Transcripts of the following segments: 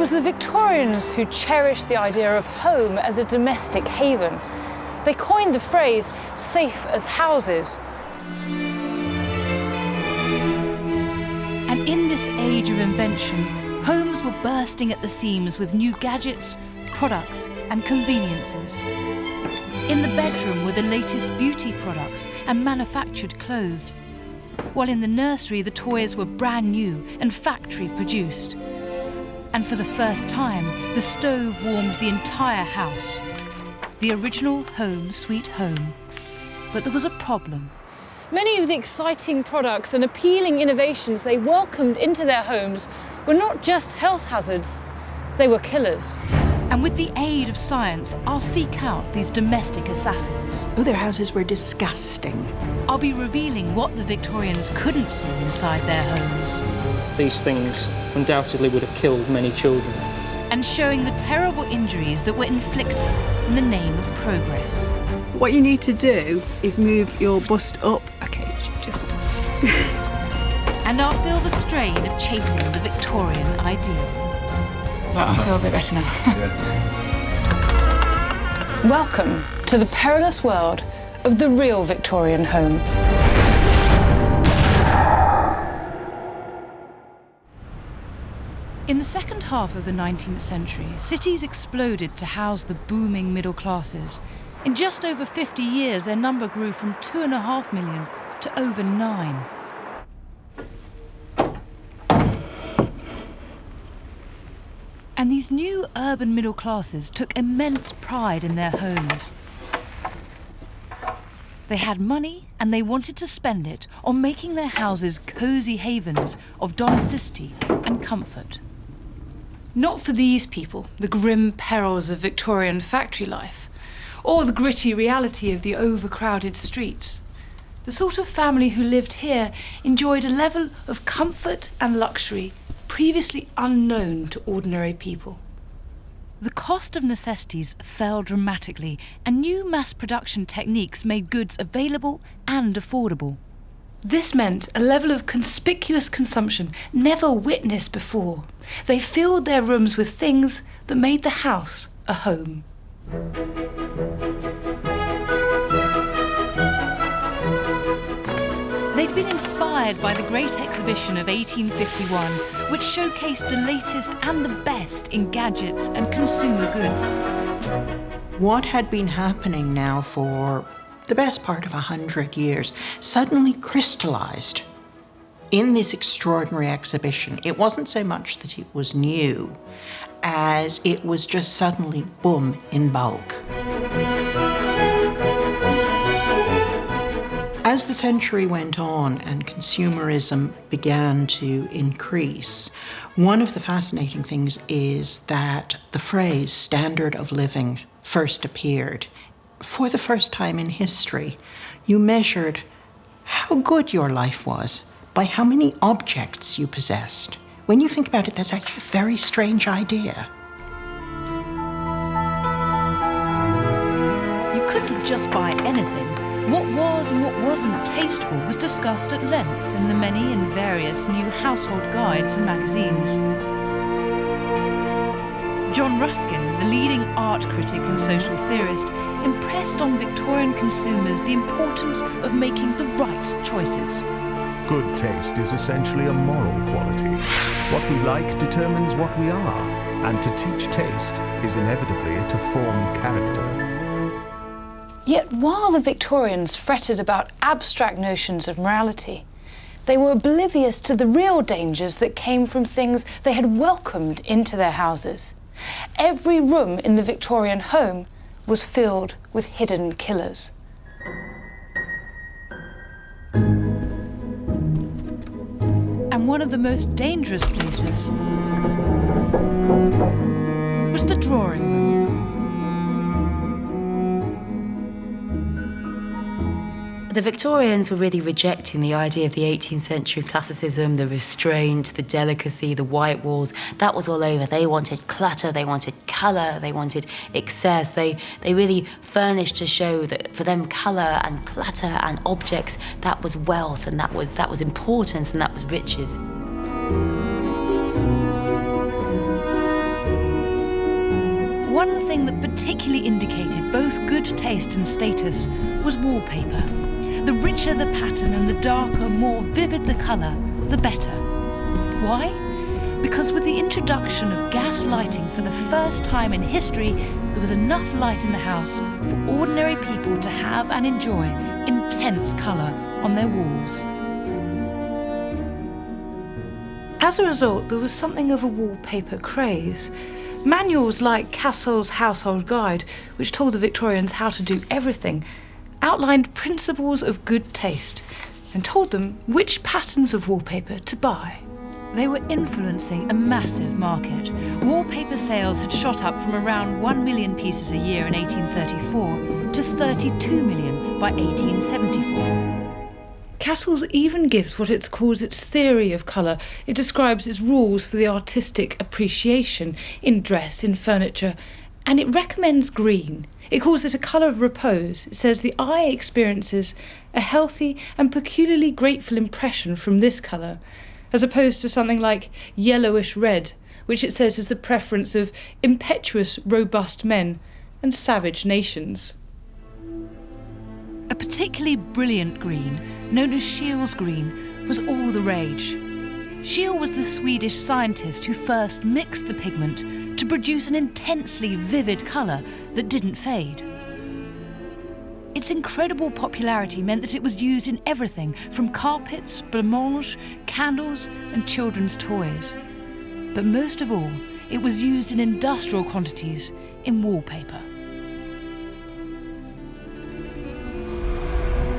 was the Victorians who cherished the idea of home as a domestic haven. They coined the phrase safe as houses. And in this age of invention, homes were bursting at the seams with new gadgets, products and conveniences. In the bedroom were the latest beauty products and manufactured clothes, while in the nursery the toys were brand new and factory produced. And for the first time, the stove warmed the entire house. The original home sweet home. But there was a problem. Many of the exciting products and appealing innovations they welcomed into their homes were not just health hazards, they were killers. And with the aid of science, I'll seek out these domestic assassins. Oh, their houses were disgusting. I'll be revealing what the Victorians couldn't see inside their homes. These things undoubtedly would have killed many children. And showing the terrible injuries that were inflicted in the name of progress. What you need to do is move your bust up. Okay, just... And I'll feel the strain of chasing the Victorian ideal. Well, I feel a bit better now. Welcome to the perilous world of the real Victorian home. In the second half of the 19th century, cities exploded to house the booming middle classes. In just over 50 years, their number grew from 2.5 million to over 9. And these new urban middle classes took immense pride in their homes. They had money and they wanted to spend it on making their houses cosy havens of domesticity and comfort. Not for these people, the grim perils of Victorian factory life, or the gritty reality of the overcrowded streets. The sort of family who lived here enjoyed a level of comfort and luxury previously unknown to ordinary people. The cost of necessities fell dramatically, and new mass production techniques made goods available and affordable. This meant a level of conspicuous consumption never witnessed before. They filled their rooms with things that made the house a home. They'd been inspired by the Great Exhibition of 1851, which showcased the latest and the best in gadgets and consumer goods. What had been happening now for the best part of 100 years suddenly crystallized in this extraordinary exhibition. It wasn't so much that it was new as it was just suddenly, boom, in bulk. As the century went on and consumerism began to increase, one of the fascinating things is that the phrase standard of living first appeared. For the first time in history, you measured how good your life was by how many objects you possessed. When you think about it, that's actually a very strange idea. You couldn't just buy anything. What was and what wasn't tasteful was discussed at length in the many and various new household guides and magazines. John Ruskin, the leading art critic and social theorist, impressed on Victorian consumers the importance of making the right choices. Good taste is essentially a moral quality. What we like determines what we are, and to teach taste is inevitably to form character. Yet while the Victorians fretted about abstract notions of morality, they were oblivious to the real dangers that came from things they had welcomed into their houses. Every room in the Victorian home was filled with hidden killers. And one of the most dangerous places was the drawing room. The Victorians were really rejecting the idea of the 18th century classicism, the restraint, the delicacy, the white walls. That was all over. They wanted clutter, they wanted colour, they wanted excess. They really furnished to show that for them colour and clutter and objects, that was wealth and that was importance and that was riches. One thing that particularly indicated both good taste and status was wallpaper. The richer the pattern and the darker, more vivid the colour, the better. Why? Because with the introduction of gas lighting for the first time in history, there was enough light in the house for ordinary people to have and enjoy intense colour on their walls. As a result, there was something of a wallpaper craze. Manuals like Cassell's Household Guide, which told the Victorians how to do everything, outlined principles of good taste and told them which patterns of wallpaper to buy. They were influencing a massive market. Wallpaper sales had shot up from around 1 million pieces a year in 1834 to 32 million by 1874. Cassell's even gives what it calls its theory of colour. It describes its rules for the artistic appreciation in dress, in furniture, and it recommends green. It calls it a colour of repose. It says the eye experiences a healthy and peculiarly grateful impression from this colour, as opposed to something like yellowish red, which it says is the preference of impetuous, robust men and savage nations. A particularly brilliant green, known as Scheele's green, was all the rage. Scheele was the Swedish scientist who first mixed the pigment to produce an intensely vivid colour that didn't fade. Its incredible popularity meant that it was used in everything from carpets, blancmange, candles and children's toys. But most of all, it was used in industrial quantities in wallpaper.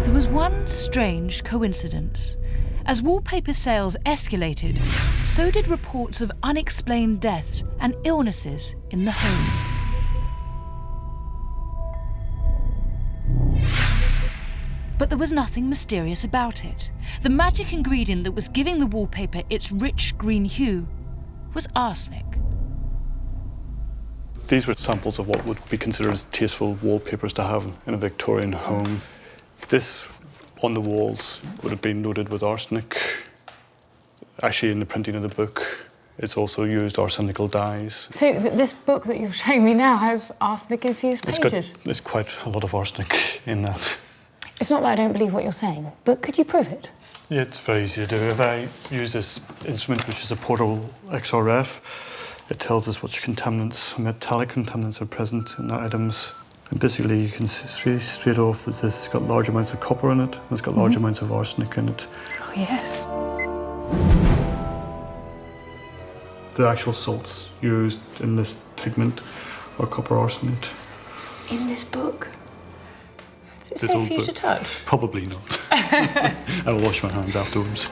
There was one strange coincidence. As wallpaper sales escalated, so did reports of unexplained deaths and illnesses in the home. But there was nothing mysterious about it. The magic ingredient that was giving the wallpaper its rich green hue was arsenic. These were samples of what would be considered as tasteful wallpapers to have in a Victorian home. This on the walls would have been loaded with arsenic. Actually, in the printing of the book, it's also used arsenical dyes. So this book that you're showing me now has arsenic-infused pages? There's quite a lot of arsenic in that. It's not that I don't believe what you're saying, but could you prove it? Yeah, it's very easy to do. If I use this instrument, which is a portable XRF, it tells us which contaminants, metallic contaminants are present in the items. And basically you can see straight off that this has got large amounts of copper in it, and it's got large amounts of arsenic in it. Oh, yes. The actual salts used in this pigment are copper arsenate. In this book? Is it This safe old for you book? to touch? Probably not. I'll wash my hands afterwards.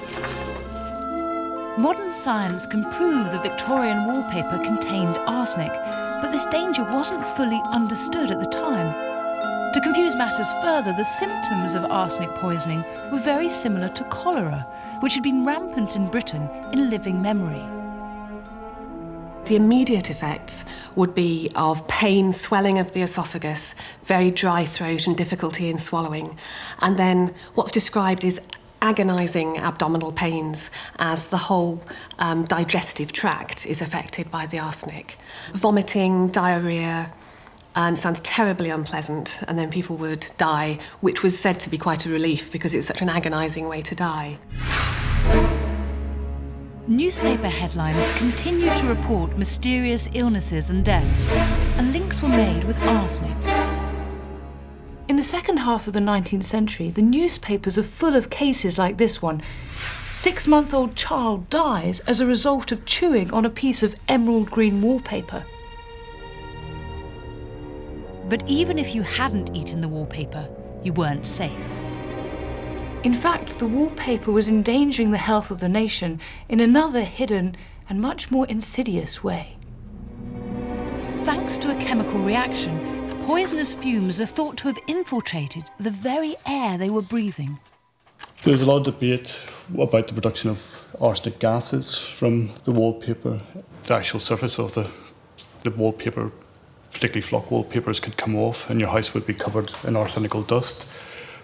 Modern science can prove the Victorian wallpaper contained arsenic, but this danger wasn't fully understood at the time. To confuse matters further, the symptoms of arsenic poisoning were very similar to cholera, which had been rampant in Britain in living memory. The immediate effects would be of pain, swelling of the esophagus, very dry throat and difficulty in swallowing. And then what's described is agonising abdominal pains as the whole digestive tract is affected by the arsenic. Vomiting, diarrhoea, and sounds terribly unpleasant, and then people would die, which was said to be quite a relief because it was such an agonising way to die. Newspaper headlines continued to report mysterious illnesses and deaths, and links were made with arsenic. In the second half of the 19th century, the newspapers are full of cases like this one. 6-month-old child dies as a result of chewing on a piece of emerald green wallpaper. But even if you hadn't eaten the wallpaper, you weren't safe. In fact, the wallpaper was endangering the health of the nation in another hidden and much more insidious way. Thanks to a chemical reaction, poisonous fumes are thought to have infiltrated the very air they were breathing. There's a lot of debate about the production of arsenic gases from the wallpaper. The actual surface of the wallpaper, particularly flock wallpapers, could come off and your house would be covered in arsenical dust.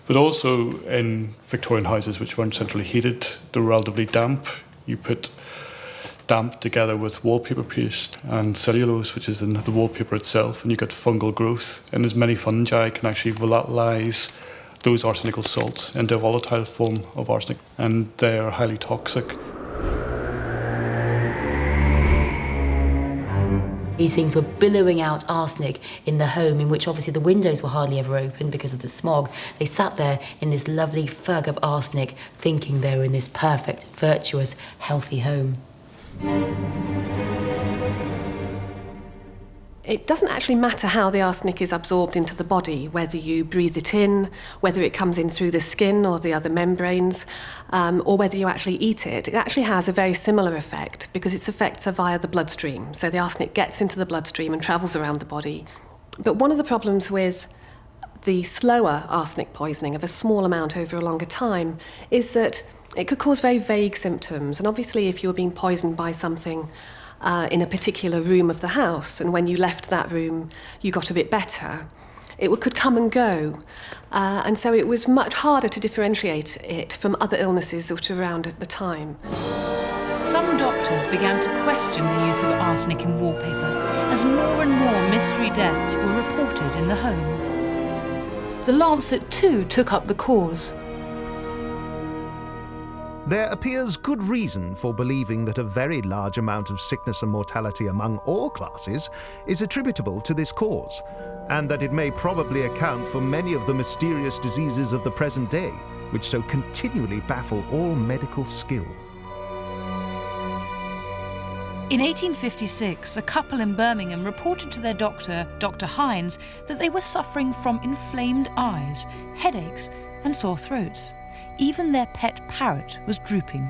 But also in Victorian houses which weren't centrally heated, they were relatively damp. You put damped together with wallpaper paste and cellulose, which is in the wallpaper itself, and you get fungal growth. And as many fungi can actually volatilize those arsenical salts into a volatile form of arsenic, and they are highly toxic. These things were billowing out arsenic in the home, in which obviously the windows were hardly ever open because of the smog. They sat there in this lovely fug of arsenic, thinking they were in this perfect, virtuous, healthy home. It doesn't actually matter how the arsenic is absorbed into the body, whether you breathe it in, whether it comes in through the skin or the other membranes, or whether you actually eat it. It actually has a very similar effect because its effects are via the bloodstream. So the arsenic gets into the bloodstream and travels around the body. But one of the problems with the slower arsenic poisoning of a small amount over a longer time is that it could cause very vague symptoms. And obviously, if you're being poisoned by something in a particular room of the house, and when you left that room you got a bit better, it could come and go. And so it was much harder to differentiate it from other illnesses that were around at the time. Some doctors began to question the use of arsenic in wallpaper as more and more mystery deaths were reported in the home. The Lancet too took up the cause. There appears good reason for believing that a very large amount of sickness and mortality among all classes is attributable to this cause, and that it may probably account for many of the mysterious diseases of the present day, which so continually baffle all medical skill. In 1856, a couple in Birmingham reported to their doctor, Dr. Hines, that they were suffering from inflamed eyes, headaches, and sore throats. Even their pet parrot was drooping.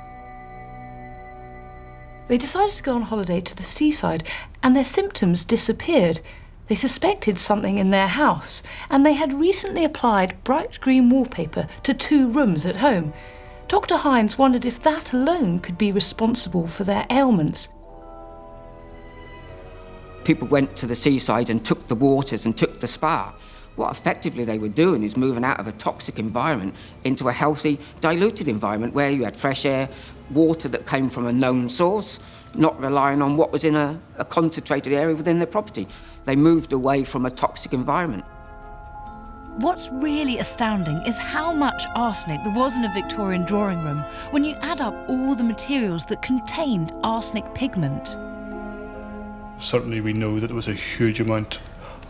They decided to go on holiday to the seaside, and their symptoms disappeared. They suspected something in their house, and they had recently applied bright green wallpaper to 2 rooms at home. Dr. Hines wondered if that alone could be responsible for their ailments. People went to the seaside and took the waters and took the spa. What effectively they were doing is moving out of a toxic environment into a healthy, diluted environment where you had fresh air, water that came from a known source, not relying on what was in a concentrated area within the property. They moved away from a toxic environment. What's really astounding is how much arsenic there was in a Victorian drawing room when you add up all the materials that contained arsenic pigment. Certainly we know that there was a huge amount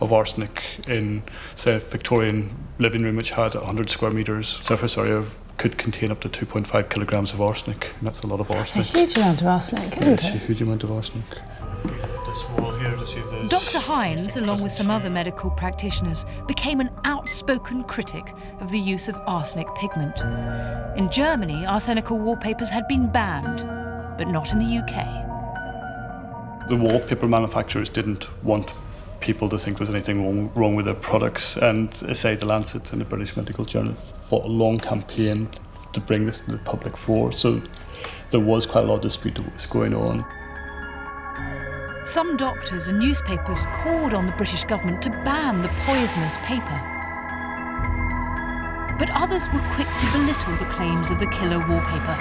of arsenic in, say, a Victorian living room which had 100 square metres surface area could contain up to 2.5 kilograms of arsenic. And that's a lot of arsenic. That's a huge amount of arsenic, isn't it? It's a huge amount of arsenic. This wall here, to see this. Dr. Hines, along with some other medical practitioners, became an outspoken critic of the use of arsenic pigment. In Germany, arsenical wallpapers had been banned, but not in the UK. The wallpaper manufacturers didn't want people to think there's anything wrong with their products, and say the Lancet and the British Medical Journal fought a long campaign to bring this to the public fore, so there was quite a lot of dispute that was going on. Some doctors and newspapers called on the British government to ban the poisonous paper. But others were quick to belittle the claims of the killer wallpaper.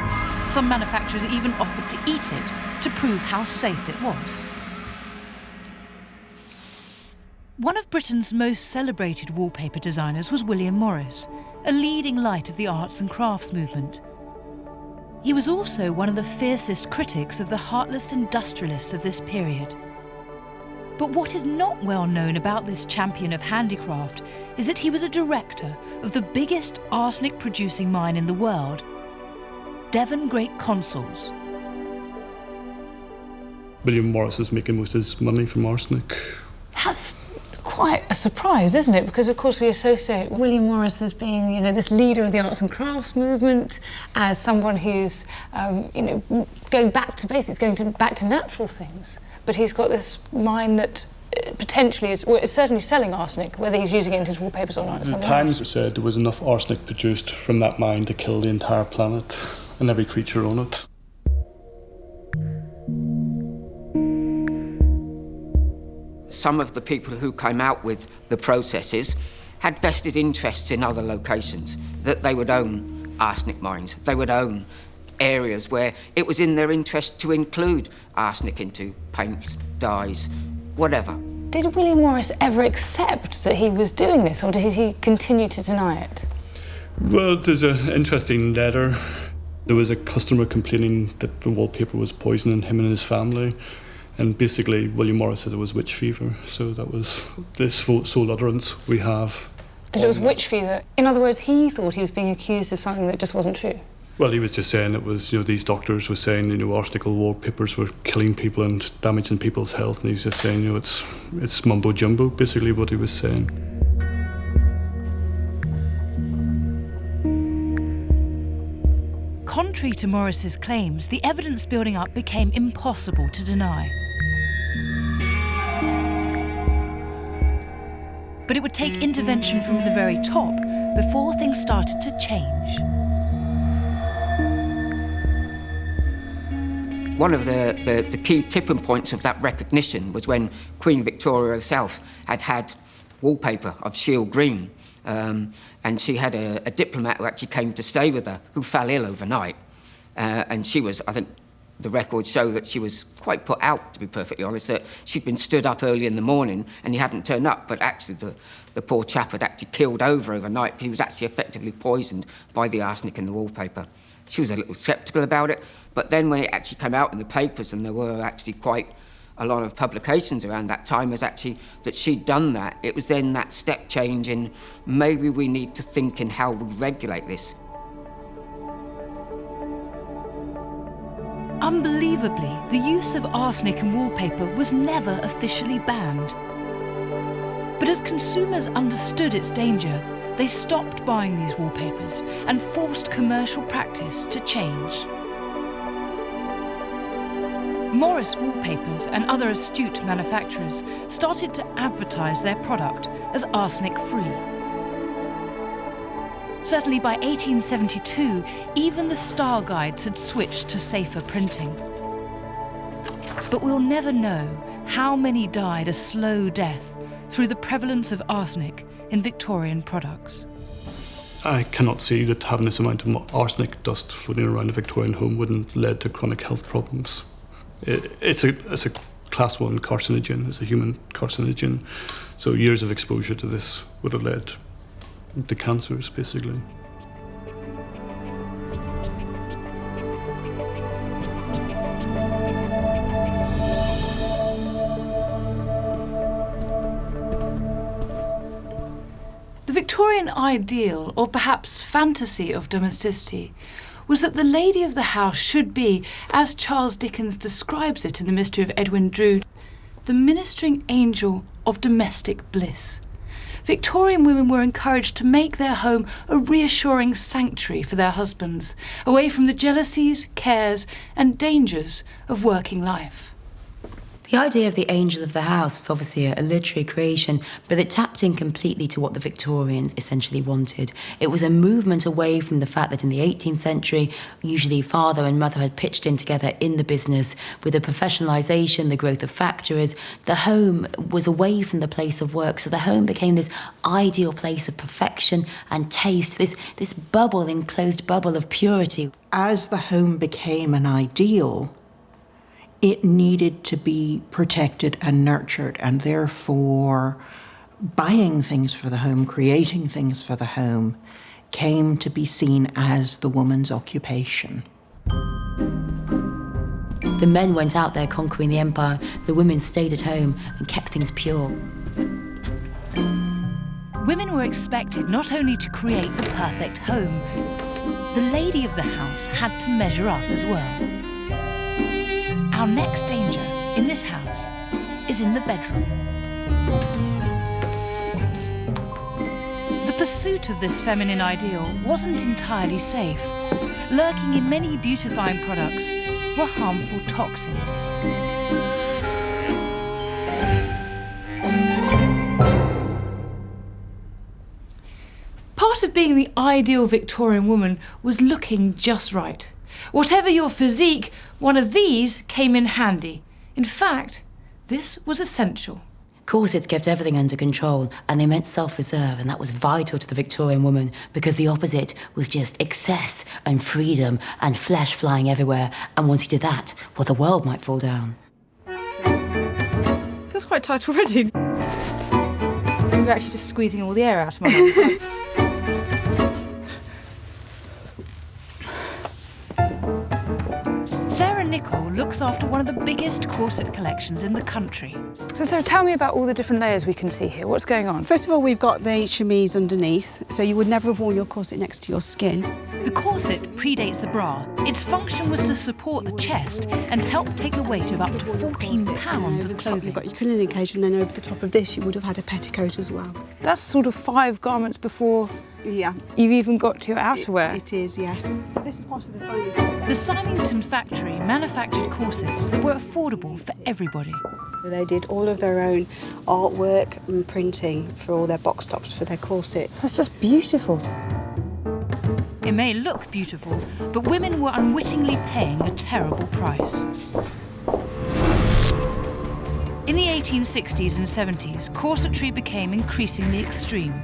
Some manufacturers even offered to eat it to prove how safe it was. One of Britain's most celebrated wallpaper designers was William Morris, a leading light of the arts and crafts movement. He was also one of the fiercest critics of the heartless industrialists of this period. But what is not well known about this champion of handicraft is that he was a director of the biggest arsenic-producing mine in the world, Devon Great Consols. William Morris is making most of his money from arsenic. That's quite a surprise, isn't it? Because of course we associate William Morris as being, you know, this leader of the arts and crafts movement, as someone who's, going back to basics, back to natural things. But he's got this mind that potentially is certainly selling arsenic, whether he's using it in his wallpapers or not. The Times said there was enough arsenic produced from that mine to kill the entire planet and every creature on it. Some of the people who came out with the processes had vested interests in other locations, that they would own arsenic mines, they would own areas where it was in their interest to include arsenic into paints, dyes, whatever. Did William Morris ever accept that he was doing this, or did he continue to deny it? Well, there's an interesting letter. There was a customer complaining that the wallpaper was poisoning him and his family. And basically, William Morris said it was witch fever. So that was the sole utterance we have. That it was witch fever? In other words, he thought he was being accused of something that just wasn't true? Well, he was just saying it was, these doctors were saying, arsenical wallpapers were killing people and damaging people's health. And he was just saying, it's mumbo-jumbo, basically what he was saying. Contrary to Morris's claims, the evidence building up became impossible to deny. But it would take intervention from the very top before things started to change. One of the key tipping points of that recognition was when Queen Victoria herself had wallpaper of Shield Green, and she had a diplomat who actually came to stay with her, who fell ill overnight. And she was, I think the records show that she was quite put out, to be perfectly honest, that she'd been stood up early in the morning and he hadn't turned up, but actually the poor chap had actually killed overnight because he was actually effectively poisoned by the arsenic in the wallpaper. She was a little sceptical about it, but then when it actually came out in the papers, and there were actually quite a lot of publications around that time, was actually that she'd done that. It was then that step change in maybe we need to think in how we regulate this. Unbelievably, the use of arsenic in wallpaper was never officially banned. But as consumers understood its danger, they stopped buying these wallpapers and forced commercial practice to change. Morris Wallpapers and other astute manufacturers started to advertise their product as arsenic-free. Certainly by 1872, even the Star Guides had switched to safer printing. But we'll never know how many died a slow death through the prevalence of arsenic in Victorian products. I cannot see that having this amount of arsenic dust floating around a Victorian home wouldn't lead to chronic health problems. It's a class 1 carcinogen, it's a human carcinogen, so years of exposure to this would have led to cancers, basically. The Victorian ideal, or perhaps fantasy of domesticity, was that the lady of the house should be, as Charles Dickens describes it in The Mystery of Edwin Drood, the ministering angel of domestic bliss. Victorian women were encouraged to make their home a reassuring sanctuary for their husbands, away from the jealousies, cares, and dangers of working life. The idea of the angel of the house was obviously a literary creation, but it tapped in completely to what the Victorians essentially wanted. It was a movement away from the fact that in the 18th century, usually father and mother had pitched in together in the business. With the professionalisation, the growth of factories, the home was away from the place of work, so the home became this ideal place of perfection and taste, this bubble, enclosed bubble of purity. As the home became an ideal, it needed to be protected and nurtured, and therefore buying things for the home, creating things for the home, came to be seen as the woman's occupation. The men went out there conquering the empire, the women stayed at home and kept things pure. Women were expected not only to create the perfect home, the lady of the house had to measure up as well. Our next danger in this house is in the bedroom. The pursuit of this feminine ideal wasn't entirely safe. Lurking in many beautifying products were harmful toxins. Part of being the ideal Victorian woman was looking just right. Whatever your physique, one of these came in handy. In fact, this was essential. Corsets kept everything under control, and they meant self-reserve, and that was vital to the Victorian woman, because the opposite was just excess and freedom and flesh flying everywhere, and once you did that, well, the world might fall down. Feels quite tight already. You're actually just squeezing all the air out of my mouth. Nicole looks after one of the biggest corset collections in the country. So Sarah, tell me about all the different layers we can see here. What's going on? First of all, we've got the chemise underneath, so you would never have worn your corset next to your skin. The corset predates the bra. Its function was to support the chest and help take the weight of up to 14 pounds of clothing. You've got your crinoline cage, and then over the top of this you would have had a petticoat as well. That's sort of 5 garments before you've even got to your outerwear. It is, yes. So this is part of the Symington. The Symington factory manufactured corsets that were affordable for everybody. They did all of their own artwork and printing for all their box tops for their corsets. It's just beautiful. It may look beautiful, but women were unwittingly paying a terrible price. In the 1860s and 70s, corsetry became increasingly extreme.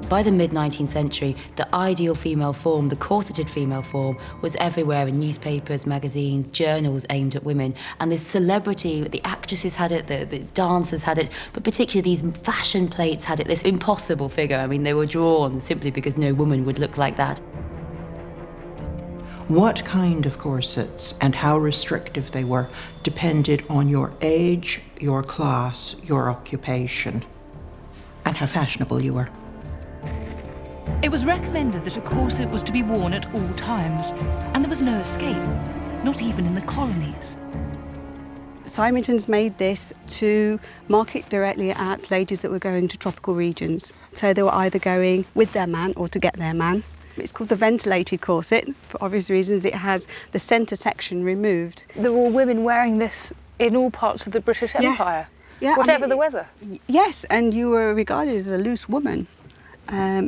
By the mid-19th century, the ideal female form, the corseted female form, was everywhere in newspapers, magazines, journals aimed at women. And this celebrity, the actresses had it, the dancers had it, but particularly these fashion plates had it, this impossible figure. I mean, they were drawn simply because no woman would look like that. What kind of corsets and how restrictive they were depended on your age, your class, your occupation, and how fashionable you were. It was recommended that a corset was to be worn at all times, and there was no escape, not even in the colonies. Symington's made this to market directly at ladies that were going to tropical regions. So they were either going with their man or to get their man. It's called the ventilated corset. For obvious reasons, it has the centre section removed. There were women wearing this in all parts of the British Empire, whatever the weather. Yes, and you were regarded as a loose woman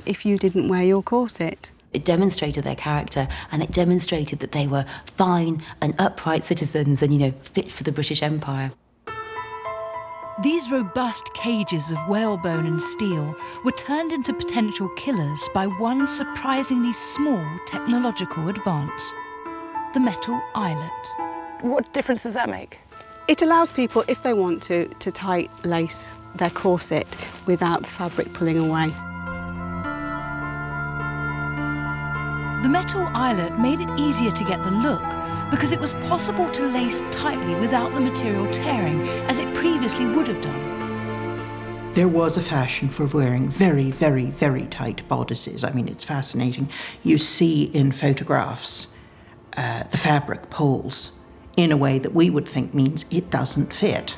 if you didn't wear your corset. It demonstrated their character, and it demonstrated that they were fine and upright citizens and, you know, fit for the British Empire. These robust cages of whalebone and steel were turned into potential killers by one surprisingly small technological advance: the metal eyelet. What difference does that make? It allows people, if they want to tight lace their corset without the fabric pulling away. The metal eyelet made it easier to get the look because it was possible to lace tightly without the material tearing, as it previously would have done. There was a fashion for wearing very, very, very tight bodices. I mean, it's fascinating. You see in photographs the fabric pulls in a way that we would think means it doesn't fit.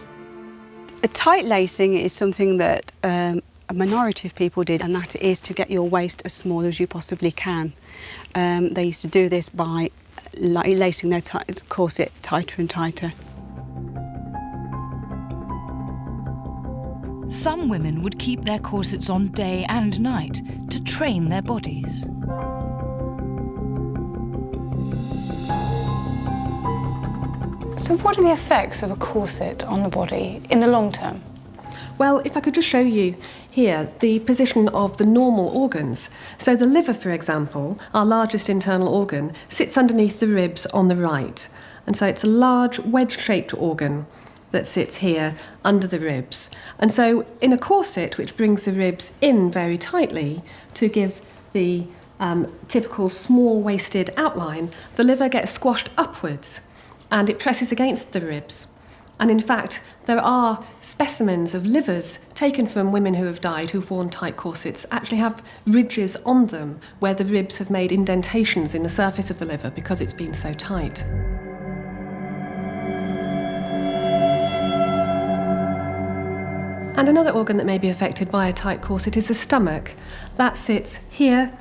A tight lacing is something that a minority of people did, and that is to get your waist as small as you possibly can. They used to do this by lacing their corset tighter and tighter. Some women would keep their corsets on day and night to train their bodies. So what are the effects of a corset on the body in the long term? Well, if I could just show you here the position of the normal organs. So the liver, for example, our largest internal organ, sits underneath the ribs on the right. And so it's a large wedge-shaped organ that sits here under the ribs. And so in a corset, which brings the ribs in very tightly to give the typical small-waisted outline, the liver gets squashed upwards and it presses against the ribs. And in fact, there are specimens of livers taken from women who have died, who've worn tight corsets, actually have ridges on them where the ribs have made indentations in the surface of the liver because it's been so tight. And another organ that may be affected by a tight corset is the stomach. That sits here,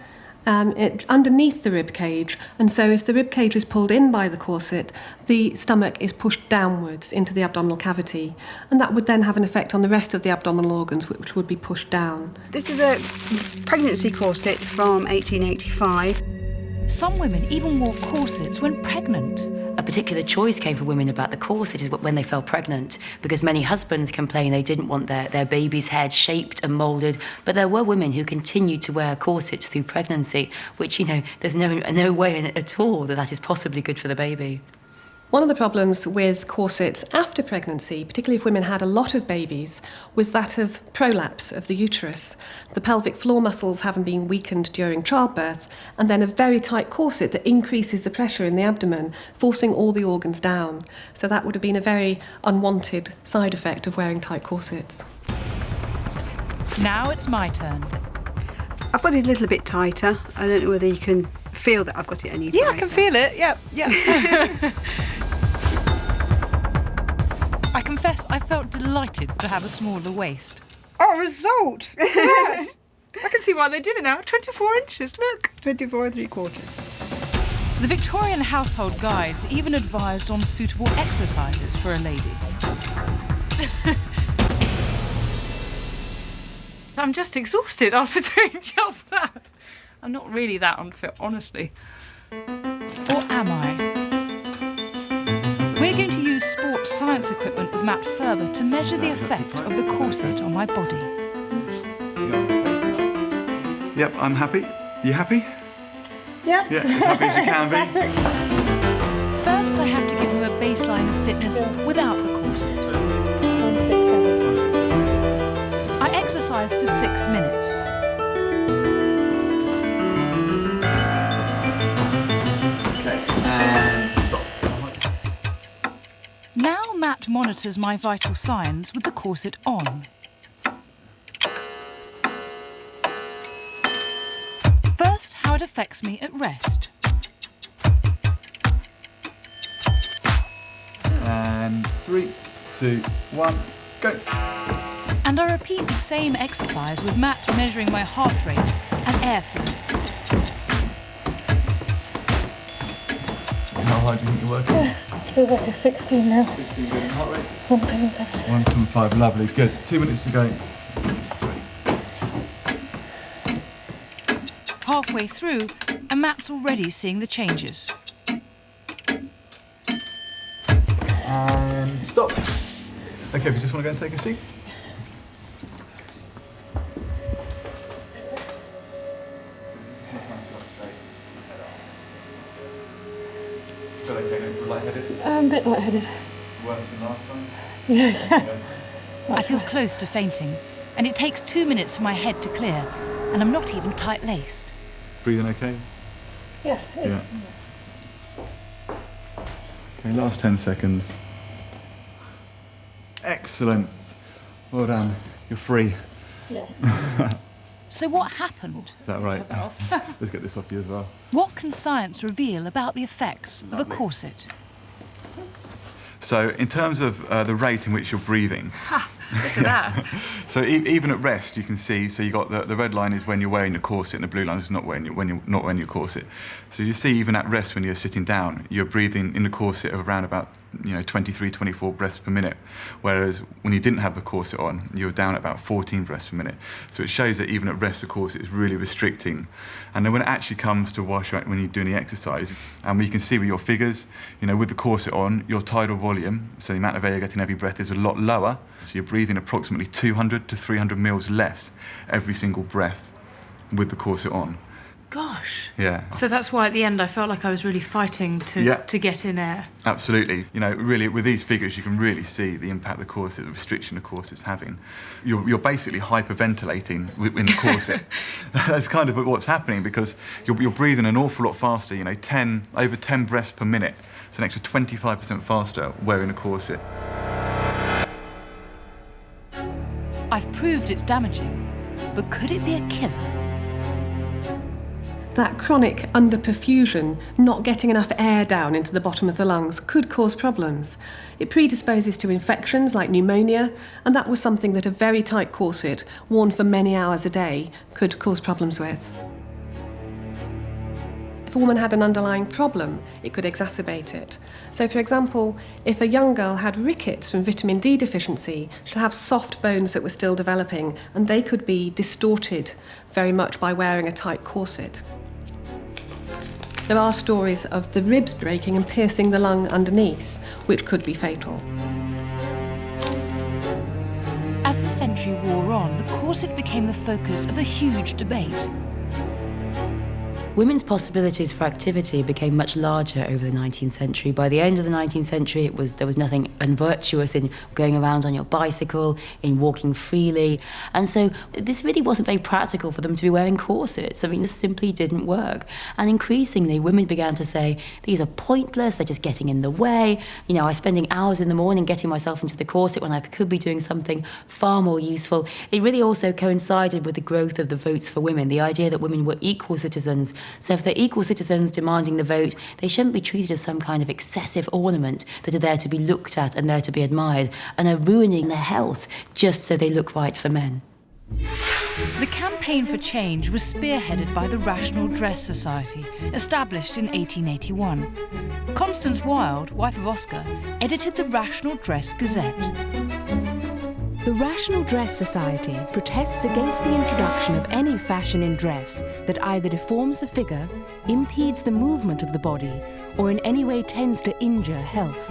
underneath the rib cage, and so if the rib cage is pulled in by the corset, the stomach is pushed downwards into the abdominal cavity, and that would then have an effect on the rest of the abdominal organs, which would be pushed down. This is a pregnancy corset from 1885. Some women even wore corsets when pregnant, a particular choice came for women about the corset is when they fell pregnant, because many husbands complained they didn't want their baby's head shaped and moulded, but there were women who continued to wear corsets through pregnancy, which, there's no way at all that is possibly good for the baby. One of the problems with corsets after pregnancy, particularly if women had a lot of babies, was that of prolapse of the uterus. The pelvic floor muscles having been weakened during childbirth, and then a very tight corset that increases the pressure in the abdomen, forcing all the organs down. So that would have been a very unwanted side effect of wearing tight corsets. Now it's my turn. I've got it a little bit tighter. I don't know whether you can feel that I've got it any tighter. Yeah, I can feel it. Yep. I confess I felt delighted to have a smaller waist. Oh, result! Yes. I can see why they did it now. 24 inches, look. 24 3/4. The Victorian household guides even advised on suitable exercises for a lady. I'm just exhausted after doing just that. I'm not really that unfit, honestly. Or am I? We're going to use sports science equipment with Matt Ferber to measure the effect of the corset on my body. Yep, I'm happy. You happy? Yep. Yeah, as happy as you can be. First, I have to give him a baseline of fitness without the corset. I exercise for 6 minutes. Okay, and stop. Now Matt monitors my vital signs with the corset on. First, how it affects me at rest. And 3, 2, 1, go. And I repeat the same exercise with Matt measuring my heart rate and airflow. How hard do you think you're working? Feels like a 16 now. 16 good. Heart rate? 177. 175, lovely, good. 2 minutes to go. Halfway through, and Matt's already seeing the changes. And stop. Okay, if you just want to go and take a seat. Feel okay, no, lightheaded? I'm a bit lightheaded. Worse than last time? Yeah. I feel close to fainting, and it takes 2 minutes for my head to clear, and I'm not even tight-laced. Breathing okay? Yeah. Yeah. Okay, last 10 seconds. Excellent. Well done. You're free. Yeah. So what happened? Is that right? Let's get this off you as well. What can science reveal about the effects of a corset? So in terms of the rate in which you're breathing, Look at that. so even at rest you can see, so you got the red line is when you're wearing your corset and the blue line is not when you're not wearing your corset. So you see even at rest when you're sitting down, you're breathing in the corset of around about 23, 24 breaths per minute, whereas when you didn't have the corset on, you were down at about 14 breaths per minute. So it shows that even at rest, the corset is really restricting. And then when it actually comes to when you're doing the exercise, and you can see with your figures, with the corset on, your tidal volume, so the amount of air you're getting every breath is a lot lower. So you're breathing approximately 200 to 300 mils less every single breath with the corset on. Gosh. Yeah. So that's why at the end I felt like I was really fighting to get in air. Absolutely. Really with these figures you can really see the impact the corset, the restriction the corset's having. You're basically hyperventilating in the corset. That's kind of what's happening because you're breathing an awful lot faster, over 10 breaths per minute. It's an extra 25% faster wearing a corset. I've proved it's damaging, but could it be a killer? That chronic underperfusion, not getting enough air down into the bottom of the lungs, could cause problems. It predisposes to infections like pneumonia, and that was something that a very tight corset, worn for many hours a day, could cause problems with. If a woman had an underlying problem, it could exacerbate it. So, for example, if a young girl had rickets from vitamin D deficiency, she'd have soft bones that were still developing, and they could be distorted very much by wearing a tight corset. there are stories of the ribs breaking and piercing the lung underneath, which could be fatal. As the century wore on, the corset became the focus of a huge debate. Women's possibilities for activity became much larger over the 19th century. By the end of the 19th century, there was nothing unvirtuous in going around on your bicycle, in walking freely. And so this really wasn't very practical for them to be wearing corsets. I mean, this simply didn't work. And increasingly, women began to say, these are pointless, they're just getting in the way. You know, I'm spending hours in the morning getting myself into the corset when I could be doing something far more useful. It really also coincided with the growth of the votes for women, the idea that women were equal citizens. So if they're equal citizens demanding the vote, they shouldn't be treated as some kind of excessive ornament that are there to be looked at and there to be admired and are ruining their health just so they look right for men. The campaign for change was spearheaded by the Rational Dress Society, established in 1881. Constance Wilde, wife of Oscar, edited the Rational Dress Gazette. The Rational Dress Society protests against the introduction of any fashion in dress that either deforms the figure, impedes the movement of the body, or in any way tends to injure health.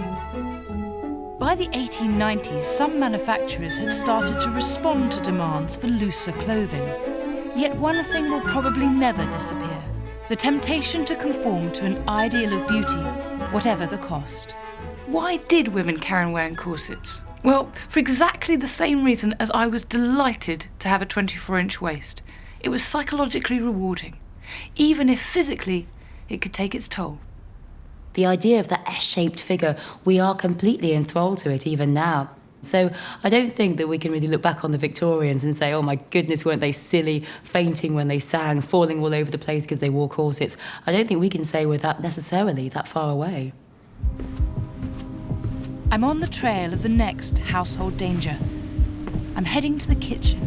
By the 1890s, some manufacturers had started to respond to demands for looser clothing. Yet one thing will probably never disappear: the temptation to conform to an ideal of beauty, whatever the cost. Why did women carry on wearing corsets? Well, for exactly the same reason as I was delighted to have a 24-inch waist. It was psychologically rewarding, even if physically it could take its toll. The idea of that S-shaped figure, we are completely enthralled to it even now. So I don't think that we can really look back on the Victorians and say, oh my goodness, weren't they silly, fainting when they sang, falling all over the place because they wore corsets. I don't think we can say we're that necessarily that far away. I'm on the trail of the next household danger. I'm heading to the kitchen.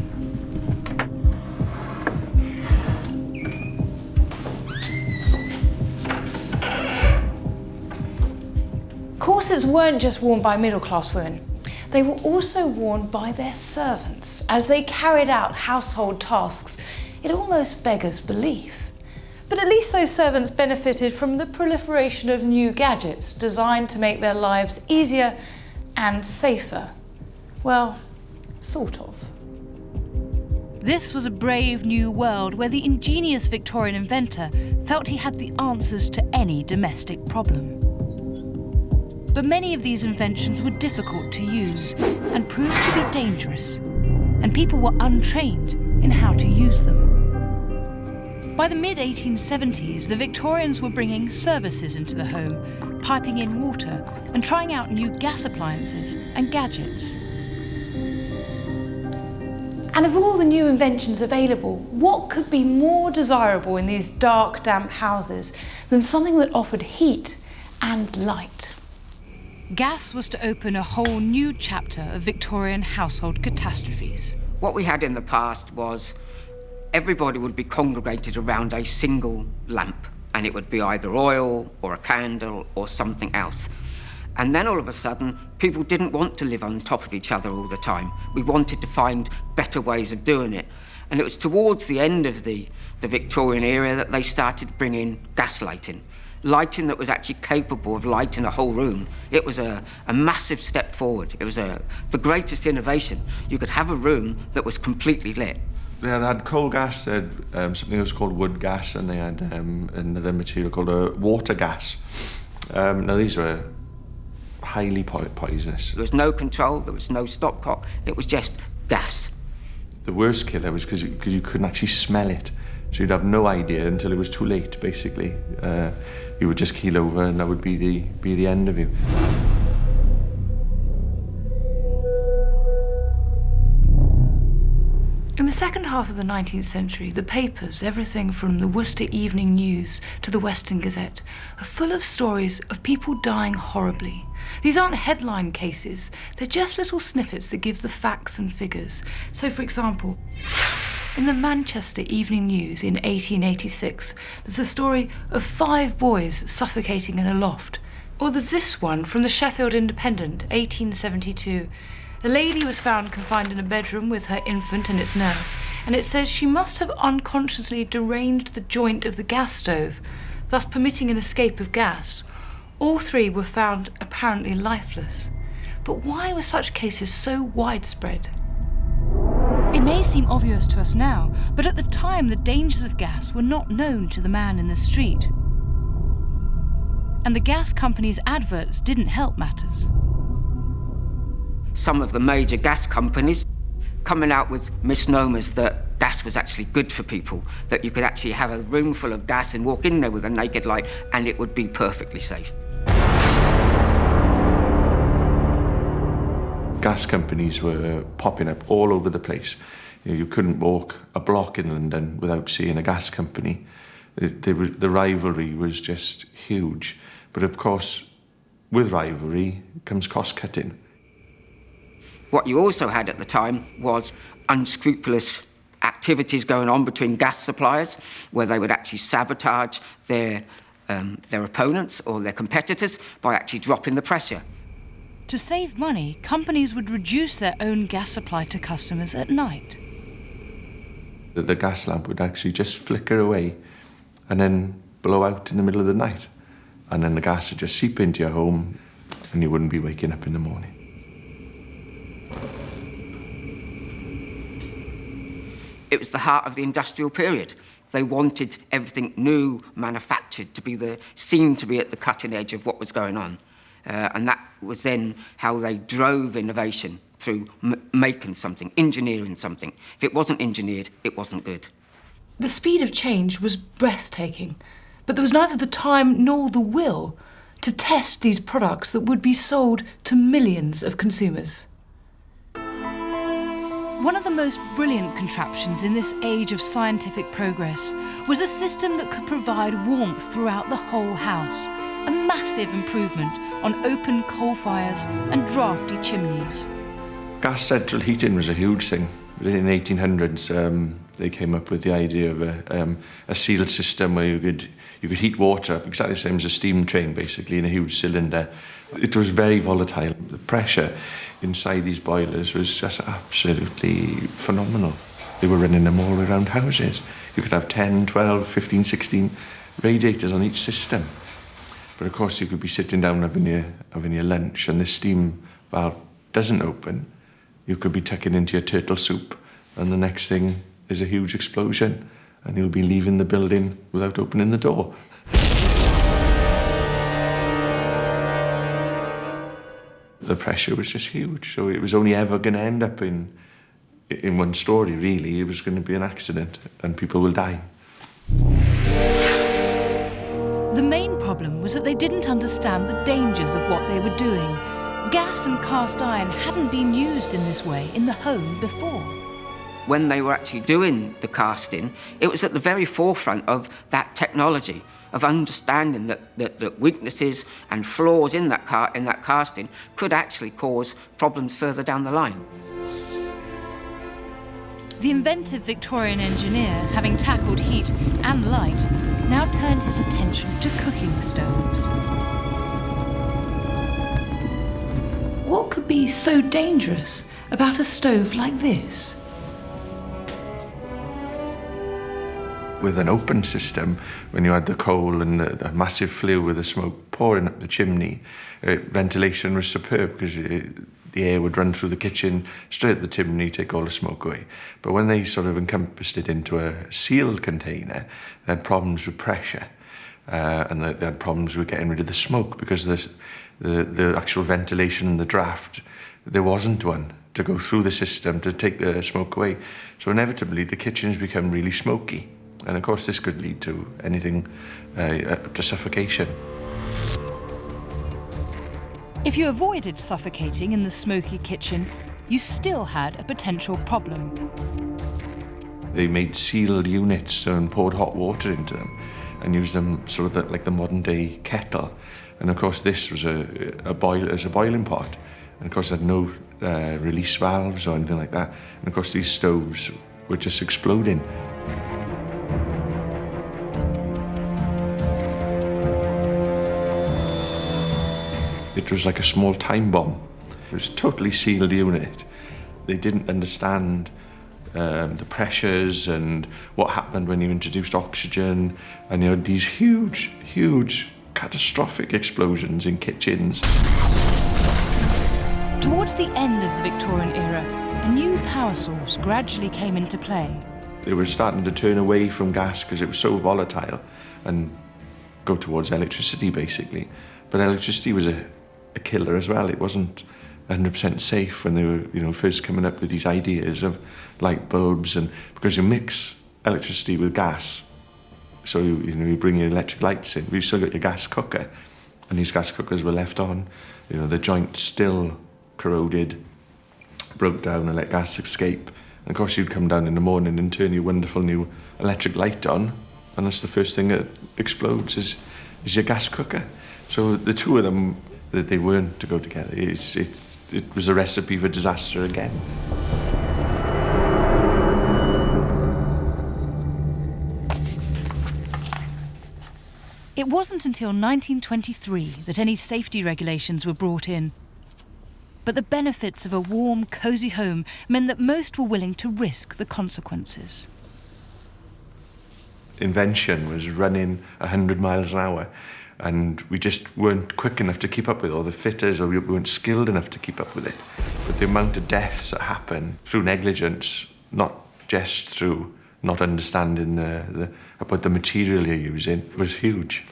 Corsets weren't just worn by middle-class women. They were also worn by their servants as they carried out household tasks. It almost beggars belief. But at least those servants benefited from the proliferation of new gadgets designed to make their lives easier and safer. Well, sort of. This was a brave new world where the ingenious Victorian inventor felt he had the answers to any domestic problem. But many of these inventions were difficult to use and proved to be dangerous, and people were untrained in how to use them. By the mid-1870s, the Victorians were bringing services into the home, piping in water and trying out new gas appliances and gadgets. And of all the new inventions available, what could be more desirable in these dark, damp houses than something that offered heat and light? Gas was to open a whole new chapter of Victorian household catastrophes. What we had in the past was everybody would be congregated around a single lamp, and it would be either oil or a candle or something else. And then all of a sudden, people didn't want to live on top of each other all the time. We wanted to find better ways of doing it. And it was towards the end of the Victorian era that they started bringing gas lighting. Lighting that was actually capable of lighting a whole room. It was a massive step forward. It was the greatest innovation. You could have a room that was completely lit. Yeah, they had coal gas, they had something that was called wood gas, and they had another material called water gas. Now, these were highly poisonous. There was no control, there was no stopcock, it was just gas. The worst killer was because you couldn't actually smell it. So you'd have no idea until it was too late, basically. You would just keel over and that would be the end of you. In the second half of the 19th century, the papers, everything from the Worcester Evening News to the Western Gazette, are full of stories of people dying horribly. These aren't headline cases, they're just little snippets that give the facts and figures. So, for example, in the Manchester Evening News in 1886, there's a story of 5 boys suffocating in a loft. Or there's this one from the Sheffield Independent, 1872. A lady was found confined in a bedroom with her infant and its nurse, and it says she must have unconsciously deranged the joint of the gas stove. thus permitting an escape of gas. All 3 were found apparently lifeless. But why were such cases so widespread? It may seem obvious to us now, but at the time the dangers of gas were not known to the man in the street. And the gas company's adverts didn't help matters. Some of the major gas companies coming out with misnomers that gas was actually good for people, that you could actually have a room full of gas and walk in there with a naked light and it would be perfectly safe. Gas companies were popping up all over the place. You couldn't walk a block in London without seeing a gas company. The rivalry was just huge. But of course, with rivalry comes cost cutting. What you also had at the time was unscrupulous activities going on between gas suppliers, where they would actually sabotage their opponents or their competitors by actually dropping the pressure. To save money, companies would reduce their own gas supply to customers at night. The gas lamp would actually just flicker away and then blow out in the middle of the night. And then the gas would just seep into your home and you wouldn't be waking up in the morning. It was the heart of the industrial period. They wanted everything new, manufactured, to be seen to be at the cutting edge of what was going on. And that was then how they drove innovation, through making something, engineering something. If it wasn't engineered, it wasn't good. The speed of change was breathtaking, but there was neither the time nor the will to test these products that would be sold to millions of consumers. One of the most brilliant contraptions in this age of scientific progress was a system that could provide warmth throughout the whole house, a massive improvement on open coal fires and drafty chimneys. Gas central heating was a huge thing. In the 1800s, they came up with the idea of a sealed system where you could heat water up, exactly the same as a steam train, basically, in a huge cylinder. It was very volatile. The pressure inside these boilers was just absolutely phenomenal. They were running them all around houses. You could have 10, 12, 15, 16 radiators on each system. But of course, you could be sitting down having your lunch and the steam valve doesn't open. You could be tucking into your turtle soup and the next thing is a huge explosion and you'll be leaving the building without opening the door. The pressure was just huge, so it was only ever going to end up in one story, really. It was going to be an accident and people will die. The main problem was that they didn't understand the dangers of what they were doing. Gas and cast iron hadn't been used in this way in the home before. When they were actually doing the casting, it was at the very forefront of that technology, of understanding that weaknesses and flaws in that casting could actually cause problems further down the line. The inventive Victorian engineer, having tackled heat and light, now turned his attention to cooking stoves. What could be so dangerous about a stove like this? With an open system, when you had the coal and the massive flue with the smoke pouring up the chimney, ventilation was superb because the air would run through the kitchen, straight up the chimney, take all the smoke away. But when they sort of encompassed it into a sealed container, they had problems with pressure and they had problems with getting rid of the smoke because the actual ventilation and the draft, there wasn't one to go through the system to take the smoke away. So inevitably the kitchens become really smoky. And of course this could lead to anything up to suffocation. If you avoided suffocating in the smoky kitchen, you still had a potential problem. They made sealed units and poured hot water into them and used them sort of like the modern day kettle. And of course this was a boiling pot. And of course it had no release valves or anything like that. And of course these stoves were just exploding. It was like a small time bomb. It was a totally sealed unit. They didn't understand the pressures and what happened when you introduced oxygen, and these huge catastrophic explosions in kitchens. Towards the end of the Victorian era, a new power source gradually came into play. They were starting to turn away from gas because it was so volatile and go towards electricity, basically. But electricity was a killer as well. It wasn't 100% safe when they were, first coming up with these ideas of light bulbs, and because you mix electricity with gas, so you bring your electric lights in. We've still got your gas cooker, and these gas cookers were left on. The joint still corroded, broke down, and let gas escape. And of course, you'd come down in the morning and turn your wonderful new electric light on, and that's the first thing that explodes is your gas cooker. So the two of them, they weren't to go together. It was a recipe for disaster again. It wasn't until 1923 that any safety regulations were brought in. But the benefits of a warm, cosy home meant that most were willing to risk the consequences. Invention was running 100 miles an hour, and we just weren't quick enough to keep up with, or the fitters, or we weren't skilled enough to keep up with it. But the amount of deaths that happen through negligence, not just through not understanding about the material you're using, was huge.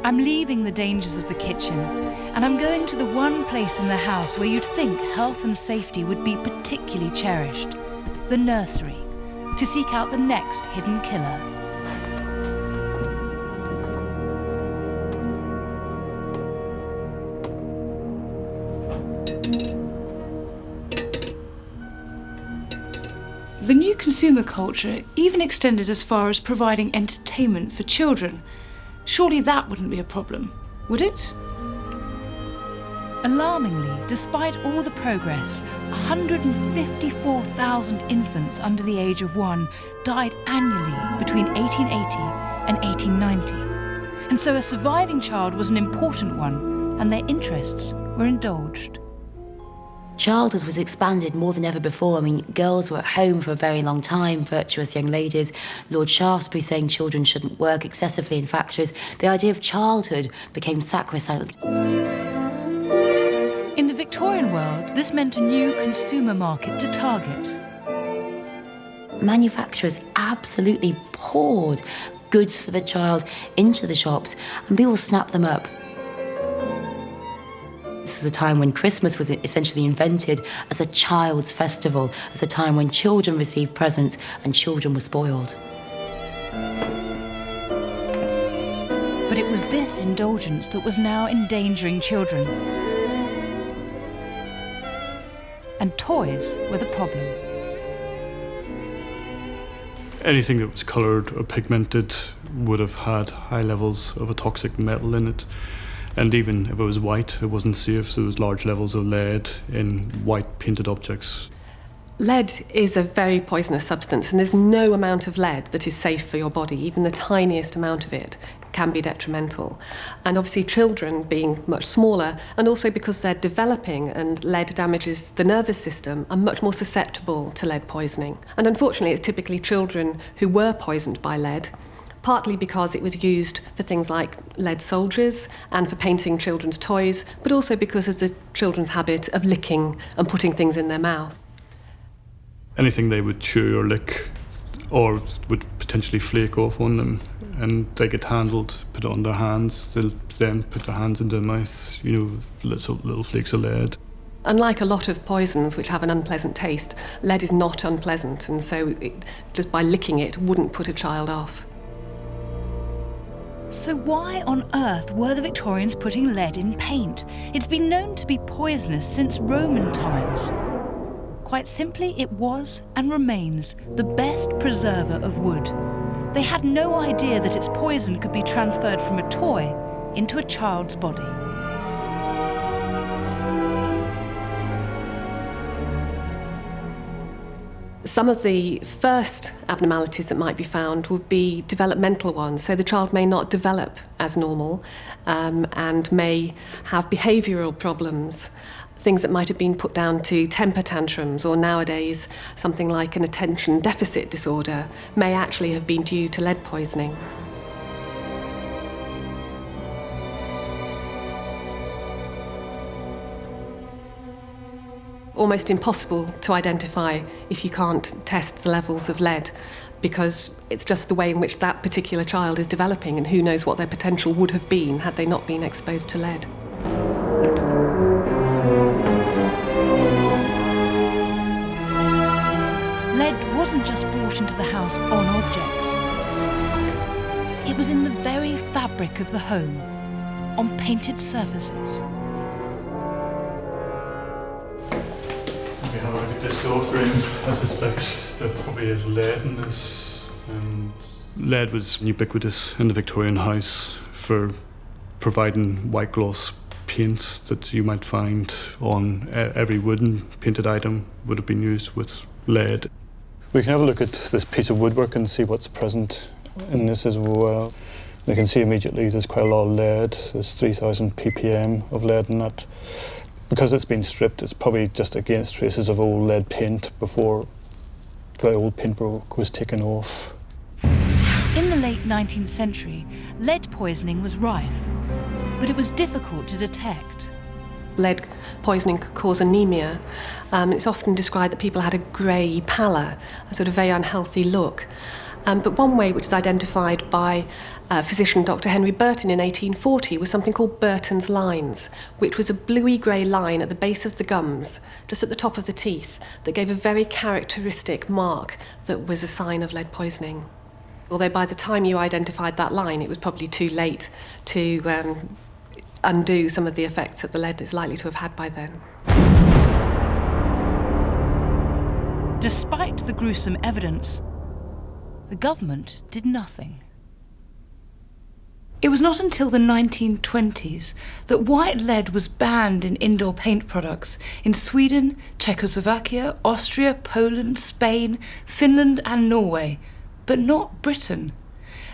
I'm leaving the dangers of the kitchen, and I'm going to the one place in the house where you'd think health and safety would be particularly cherished, the nursery, to seek out the next hidden killer. The new consumer culture even extended as far as providing entertainment for children. Surely that wouldn't be a problem, would it? Alarmingly, despite all the progress, 154,000 infants under the age of 1 died annually between 1880 and 1890. And so a surviving child was an important one, and their interests were indulged. Childhood was expanded more than ever before. I mean, girls were at home for a very long time, virtuous young ladies. Lord Shaftesbury saying children shouldn't work excessively in factories. The idea of childhood became sacrosanct. In the Victorian world, this meant a new consumer market to target. Manufacturers absolutely poured goods for the child into the shops, and people snapped them up. This was a time when Christmas was essentially invented as a child's festival, at a time when children received presents and children were spoiled. But it was this indulgence that was now endangering children. And toys were the problem. Anything that was coloured or pigmented would have had high levels of a toxic metal in it. And even if it was white, it wasn't safe, so there was large levels of lead in white painted objects. Lead is a very poisonous substance, and there's no amount of lead that is safe for your body. Even the tiniest amount of it can be detrimental. And obviously children being much smaller, and also because they're developing and lead damages the nervous system, are much more susceptible to lead poisoning. And unfortunately, it's typically children who were poisoned by lead, partly because it was used for things like lead soldiers and for painting children's toys, but also because of the children's habit of licking and putting things in their mouth. Anything they would chew or lick or would potentially flake off on them, and they get handled, put it on their hands, they'll then put their hands in their mouth, little flakes of lead. Unlike a lot of poisons which have an unpleasant taste, lead is not unpleasant, and so just by licking it wouldn't put a child off. So why on earth were the Victorians putting lead in paint? It's been known to be poisonous since Roman times. Quite simply, it was and remains the best preserver of wood. They had no idea that its poison could be transferred from a toy into a child's body. Some of the first abnormalities that might be found would be developmental ones. So the child may not develop as normal and may have behavioural problems. Things that might have been put down to temper tantrums, or nowadays something like an attention deficit disorder, may actually have been due to lead poisoning. Almost impossible to identify if you can't test the levels of lead, because it's just the way in which that particular child is developing, and who knows what their potential would have been had they not been exposed to lead. Lead wasn't just brought into the house on objects. It was in the very fabric of the home, on painted surfaces. We have a look at this door frame. I suspect there probably is lead in this. And lead was ubiquitous in the Victorian house for providing white gloss paint that you might find on every wooden painted item would have been used with lead. We can have a look at this piece of woodwork and see what's present in this as well. You can see immediately there's quite a lot of lead. There's 3,000 ppm of lead in that. Because it's been stripped, it's probably just against traces of old lead paint before the old paintwork was taken off. In the late 19th century, lead poisoning was rife, but it was difficult to detect. Lead poisoning could cause anemia. It's often described that people had a grey pallor, a sort of very unhealthy look. But one way which is identified by physician Dr. Henry Burton in 1840 was something called Burton's lines, which was a bluey-grey line at the base of the gums, just at the top of the teeth, that gave a very characteristic mark that was a sign of lead poisoning. Although by the time you identified that line, it was probably too late to undo some of the effects that the lead is likely to have had by then. Despite the gruesome evidence, the government did nothing. It was not until the 1920s that white lead was banned in indoor paint products in Sweden, Czechoslovakia, Austria, Poland, Spain, Finland and Norway, but not Britain.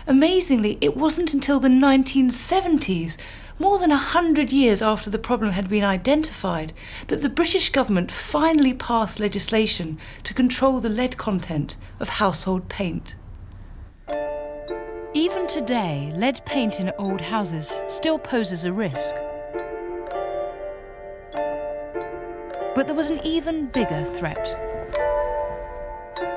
Amazingly, it wasn't until the 1970s, more than 100 years after the problem had been identified, that the British government finally passed legislation to control the lead content of household paint. Even today, lead paint in old houses still poses a risk. But there was an even bigger threat.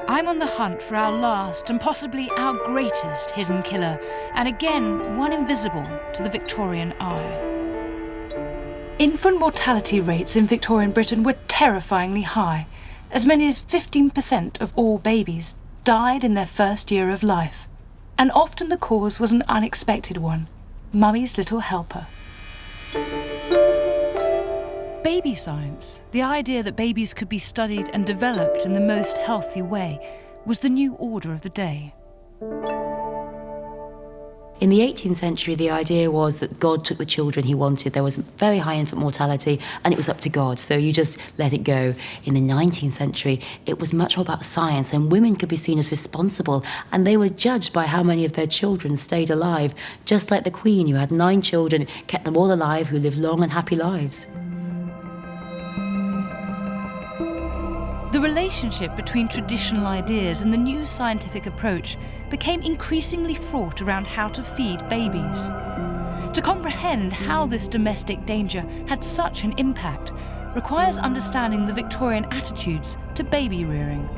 I'm on the hunt for our last and possibly our greatest hidden killer, and again, one invisible to the Victorian eye. Infant mortality rates in Victorian Britain were terrifyingly high. As many as 15% of all babies died in their first year of life. And often the cause was an unexpected one, Mummy's Little Helper. Baby science, the idea that babies could be studied and developed in the most healthy way, was the new order of the day. In the 18th century, the idea was that God took the children he wanted. There was very high infant mortality, and it was up to God, so you just let it go. In the 19th century, it was much more about science, and women could be seen as responsible, and they were judged by how many of their children stayed alive, just like the Queen, who had 9 children, kept them all alive, who lived long and happy lives. The relationship between traditional ideas and the new scientific approach became increasingly fraught around how to feed babies. To comprehend how this domestic danger had such an impact requires understanding the Victorian attitudes to baby rearing.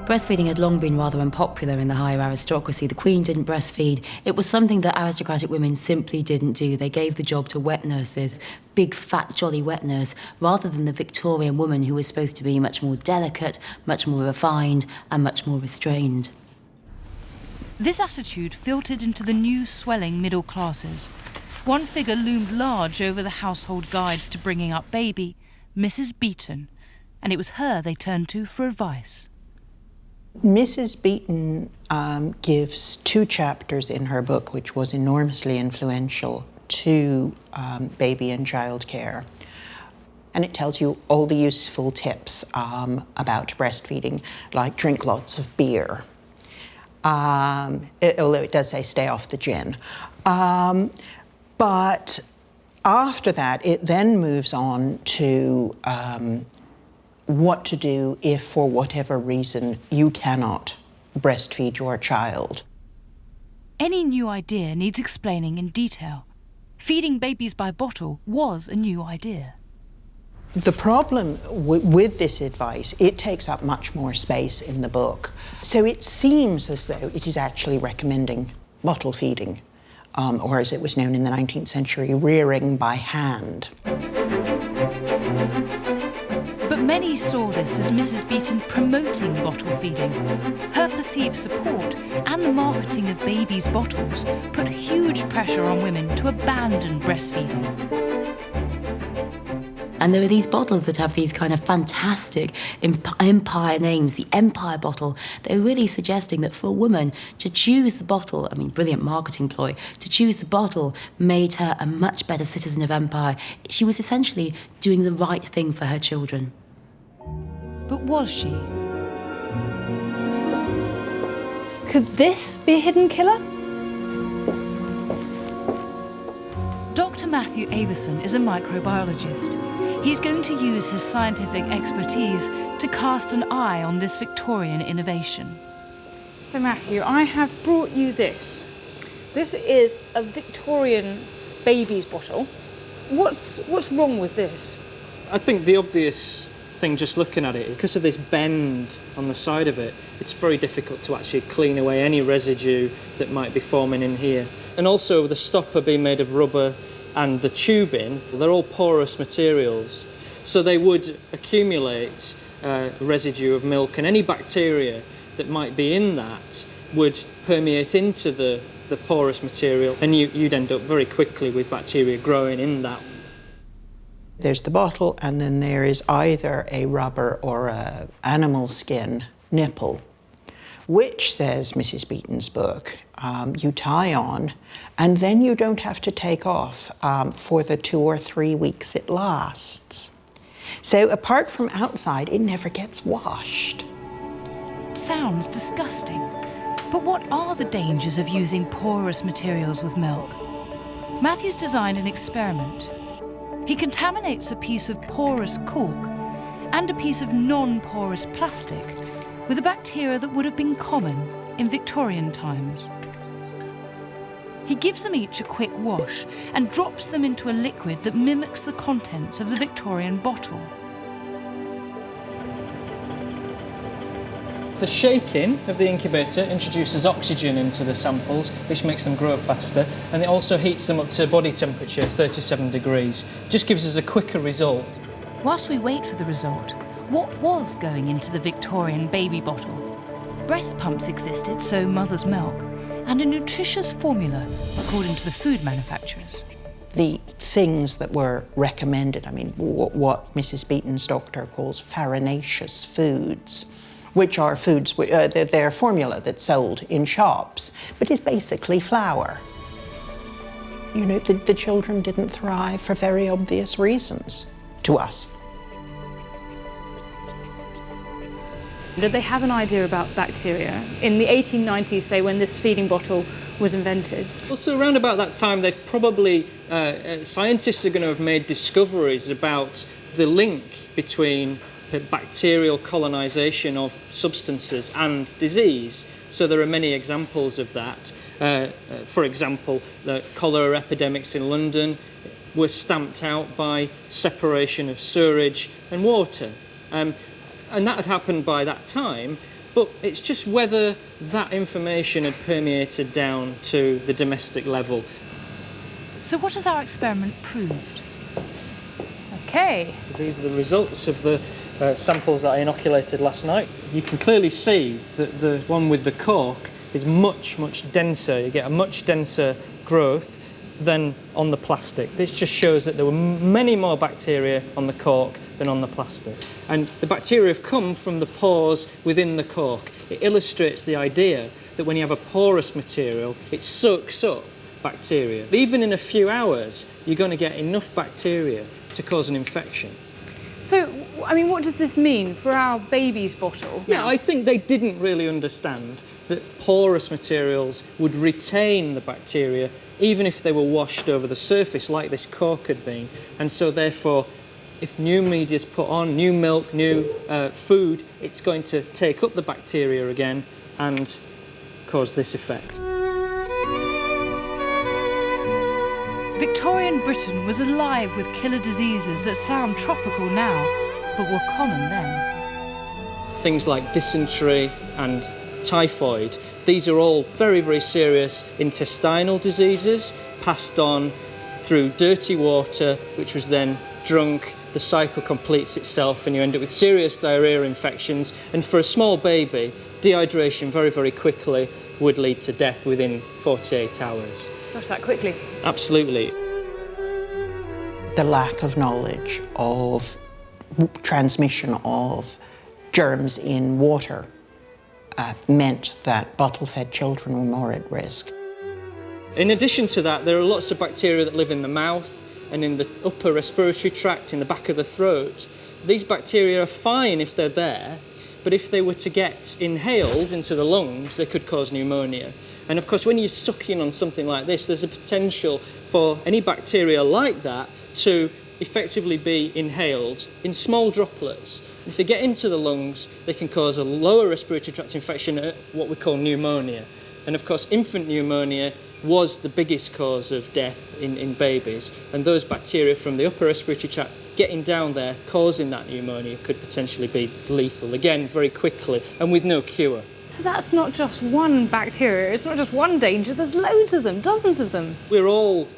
Breastfeeding had long been rather unpopular in the higher aristocracy. The Queen didn't breastfeed. It was something that aristocratic women simply didn't do. They gave the job to wet nurses, big, fat, jolly wet nurse, rather than the Victorian woman who was supposed to be much more delicate, much more refined, and much more restrained. This attitude filtered into the new swelling middle classes. One figure loomed large over the household guides to bringing up baby, Mrs. Beeton, and it was her they turned to for advice. Mrs. Beeton gives 2 chapters in her book which was enormously influential to baby and child care. And it tells you all the useful tips about breastfeeding, like drink lots of beer. Although it does say stay off the gin. But After that, it then moves on to what to do if, for whatever reason, you cannot breastfeed your child. Any new idea needs explaining in detail. Feeding babies by bottle was a new idea. The problem with this advice, it takes up much more space in the book. So it seems as though it is actually recommending bottle feeding, or as it was known in the 19th century, rearing by hand. But many saw this as Mrs. Beeton promoting bottle feeding. Her perceived support and the marketing of babies' bottles put huge pressure on women to abandon breastfeeding. And there are these bottles that have these kind of fantastic empire names, the Empire bottle. They're really suggesting that for a woman to choose the bottle, I mean, brilliant marketing ploy, to choose the bottle made her a much better citizen of empire. She was essentially doing the right thing for her children. But was she? Could this be a hidden killer? Dr. Matthew Avison is a microbiologist. He's going to use his scientific expertise to cast an eye on this Victorian innovation. So Matthew, I have brought you this. This is a Victorian baby's bottle. What's wrong with this? I think the obvious thing just looking at it is because of this bend on the side of it, it's very difficult to actually clean away any residue that might be forming in here. And also the stopper being made of rubber and the tubing, they're all porous materials, so they would accumulate residue of milk, and any bacteria that might be in that would permeate into the porous material, and you'd end up very quickly with bacteria growing in that. There's the bottle, and then there is either a rubber or a animal skin nipple, which, says Mrs. Beeton's book, you tie on, and then you don't have to take off for the 2 or 3 weeks it lasts. So apart from outside, it never gets washed. Sounds disgusting. But what are the dangers of using porous materials with milk? Matthew's designed an experiment. He contaminates a piece of porous cork and a piece of non-porous plastic with a bacteria that would have been common in Victorian times. He gives them each a quick wash and drops them into a liquid that mimics the contents of the Victorian bottle. The shaking of the incubator introduces oxygen into the samples, which makes them grow faster, and it also heats them up to body temperature, 37 degrees. Just gives us a quicker result. Whilst we wait for the result, what was going into the Victorian baby bottle? Breast pumps existed, so mother's milk, and a nutritious formula, according to the food manufacturers. The things that were recommended, I mean, what Mrs. Beeton's doctor calls farinaceous foods, which are foods, they're formula that's sold in shops, but is basically flour. You know, the children didn't thrive for very obvious reasons to us. Did they have an idea about bacteria? In the 1890s, say, when this feeding bottle was invented? Also, around about that time, they've probably, scientists are going to have made discoveries about the link between the bacterial colonisation of substances and disease. So there are many examples of that. For example, the cholera epidemics in London were stamped out by separation of sewerage and water. And that had happened by that time, but it's just whether that information had permeated down to the domestic level. So what has our experiment proved? Okay. So these are the results of the samples that I inoculated last night. You can clearly see that the one with the cork is much, much denser. You get a much denser growth than on the plastic. This just shows that there were many more bacteria on the cork than on the plastic. And the bacteria have come from the pores within the cork. It illustrates the idea that when you have a porous material, it soaks up bacteria. Even in a few hours, you're going to get enough bacteria to cause an infection. So, I mean, what does this mean for our baby's bottle? Yeah, I think they didn't really understand that porous materials would retain the bacteria even if they were washed over the surface like this cork had been. And so therefore, if new media is put on, new milk, new food, it's going to take up the bacteria again and cause this effect. Victorian Britain was alive with killer diseases that sound tropical now, but were common then. Things like dysentery and typhoid, these are all very, very serious intestinal diseases passed on through dirty water, which was then drunk. The cycle completes itself and you end up with serious diarrhea infections. And for a small baby, dehydration very, very quickly would lead to death within 48 hours. Gosh, that quickly. Absolutely. The lack of knowledge of transmission of germs in water meant that bottle-fed children were more at risk. In addition to that, there are lots of bacteria that live in the mouth and in the upper respiratory tract, in the back of the throat. These bacteria are fine if they're there, but if they were to get inhaled into the lungs, they could cause pneumonia. And of course, when you're sucking on something like this, there's a potential for any bacteria like that to effectively be inhaled in small droplets. If they get into the lungs, they can cause a lower respiratory tract infection, what we call pneumonia. And of course, infant pneumonia was the biggest cause of death in babies. And those bacteria from the upper respiratory tract getting down there, causing that pneumonia, could potentially be lethal, again, very quickly, and with no cure. So that's not just one bacteria, it's not just one danger, there's loads of them, dozens of them. We're all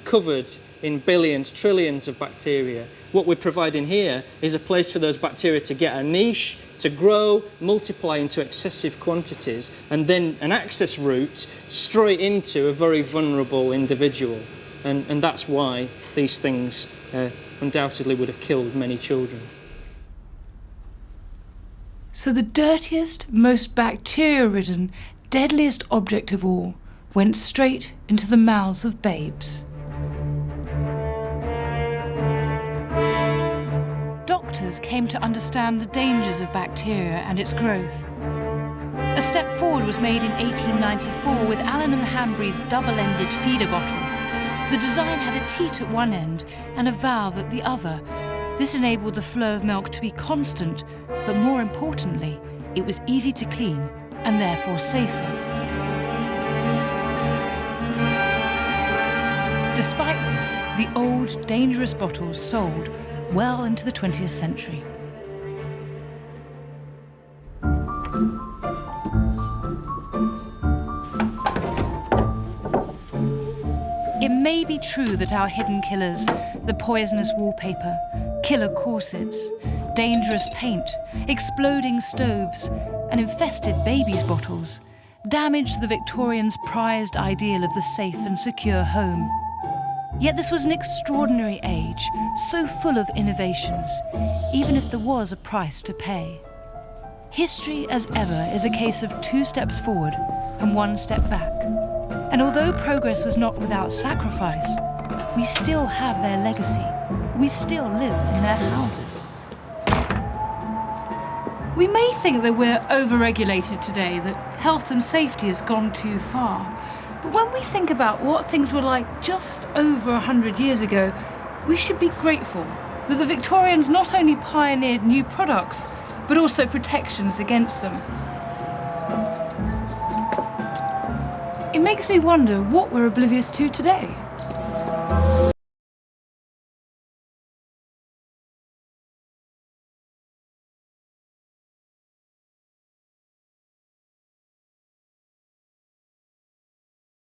covered in billions, trillions of bacteria. What we're providing here is a place for those bacteria to get a niche, to grow, multiply into excessive quantities, and then an access route straight into a very vulnerable individual. And that's why these things undoubtedly would have killed many children. So the dirtiest, most bacteria-ridden, deadliest object of all went straight into the mouths of babes. Doctors came to understand the dangers of bacteria and its growth. A step forward was made in 1894 with Allen and Hanbury's double-ended feeder bottle. The design had a teat at one end and a valve at the other. This enabled the flow of milk to be constant, but more importantly, it was easy to clean and therefore safer. Despite this, the old, dangerous bottles sold well into the 20th century. It may be true that our hidden killers, the poisonous wallpaper, killer corsets, dangerous paint, exploding stoves, and infested babies' bottles, damaged the Victorians' prized ideal of the safe and secure home. Yet this was an extraordinary age, so full of innovations, even if there was a price to pay. History, as ever, is a case of 2 steps forward and 1 step back. And although progress was not without sacrifice, we still have their legacy. We still live in their houses. We may think that we're over-regulated today, that health and safety has gone too far. But when we think about what things were like just over 100 years ago, we should be grateful that the Victorians not only pioneered new products, but also protections against them. It makes me wonder what we're oblivious to today.